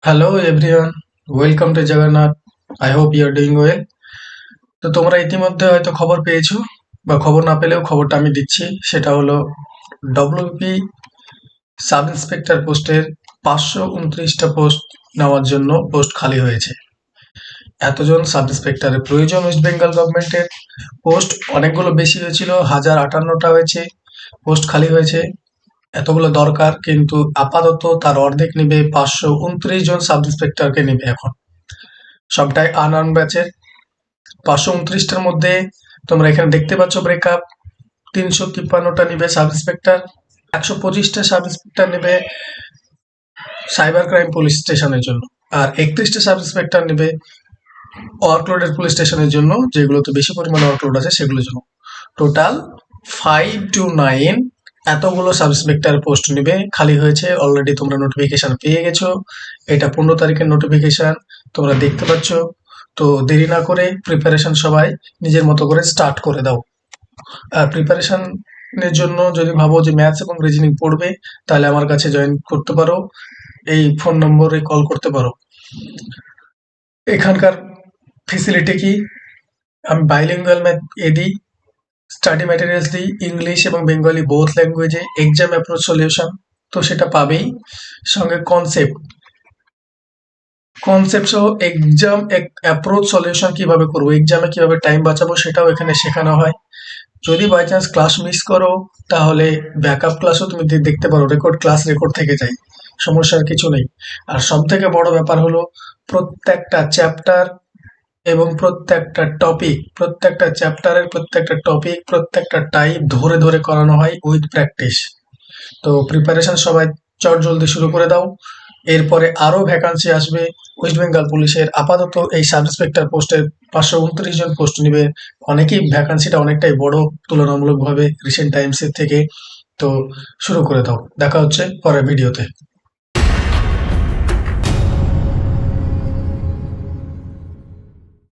Hello everyone, welcome to Jagannath. I hope you are doing well. তো তোমরা ইতিমধ্যে হয়তো খবর পেয়েছো, বা খবর না পেলেও খবরটা আমি দিচ্ছি। সেটা হলো ডব্লিউপি সাব ইন্সপেক্টর পোস্টের 529টা পোস্ট নেওয়ার জন্য পোস্ট খালি হয়েছে। এতজন সাব ইন্সপেক্টরের প্রয়োজন ওয়েস্ট বেঙ্গল গভর্নমেন্টের। পোস্ট অনেকগুলো বেশি হয়েছিল, 1058টা হয়েছে, পোস্ট খালি হয়েছে। এতগুলো দরকার, কিন্তু আপাতত তার অর্ধেক নিবে, 529 জন সাব ইন্সপেক্টরকে নিবে এখন। সবটাই আনআর্ন ব্যাচের। 529টার মধ্যে তোমরা এখানে দেখতে পাচ্ছ ব্রেকআপ। 353টা নিবে সাব ইন্সপেক্টর, 125টা সাব ইন্সপেক্টর নেবে সাইবার ক্রাইম পুলিশ স্টেশনের জন্য, আর 31টা সাব ইন্সপেক্টর নেবে ওয়ার্কলোডের পুলিশ স্টেশনের জন্য, যেগুলোতে বেশি পরিমাণে ওয়ার্কলোড আছে সেগুলোর জন্য। টোটাল 5 to 9 এতগুলো সাব ইন্সপেক্টর পোস্ট নেবে, খালি হয়েছে। অলরেডি তোমরা নোটিফিকেশন পেয়ে গেছো। এটা 15 তারিখের নোটিফিকেশন, তোমরা দেখতে পাচ্ছ। তো দেরি না করে প্রিপারেশন সবাই নিজের মতো করে স্টার্ট করে দাও। আর প্রিপারেশনের জন্য যদি ভাবো যে ম্যাথস এবং রিজনিং পড়বে, তাহলে আমার কাছে জয়েন করতে পারো, এই ফোন নম্বরে কল করতে পারো। এখানকার ফেসিলিটি কি, আমি বাইলিঙ্গুয়াল ম্যাথ দিই, স্টাডি ম্যাটেরিয়ালস দিই ইংলিশ এবং বেঙ্গলি বোথ ল্যাঙ্গুয়েজে, এক্সাম অ্যাপ্রোচ সলিউশন তো সেটা পাবেই, সঙ্গে কনসেপ্ট সহ এক্সাম অ্যাপ্রোচ সলিউশন কিভাবে করবো, এক্সামে কিভাবে টাইম বাঁচাবো সেটাও এখানে শেখানো হয়। যদি বাই চান্স ক্লাস মিস করো, তাহলে ব্যাকআপ ক্লাসও তুমি দেখতে পারো, রেকর্ড থেকে যায়, সমস্যার কিছু নেই। আর সব থেকে বড় ব্যাপার হলো প্রত্যেকটা চ্যাপ্টার এবং প্রত্যেকটা চ্যাপ্টারের প্রত্যেকটা টপিক, প্রত্যেকটা টাইপ ধরে ধরে করানো হয় উইথ প্র্যাকটিস। তো প্রিপারেশন সবাই চট জলদি শুরু করে দাও। এরপরে আরো ভ্যাকান্সি আসবে ওয়েস্ট বেঙ্গল পুলিশের। আপাতত এই সাব ইন্সপেক্টর পোস্টের 529 জন পোস্ট নিবে। অনেকেই ভ্যাকান্সিটা অনেকটাই বড় তুলনামূলকভাবে রিসেন্ট টাইমস এর থেকে। তো শুরু করে দাও, দেখা হচ্ছে পরের ভিডিওতে।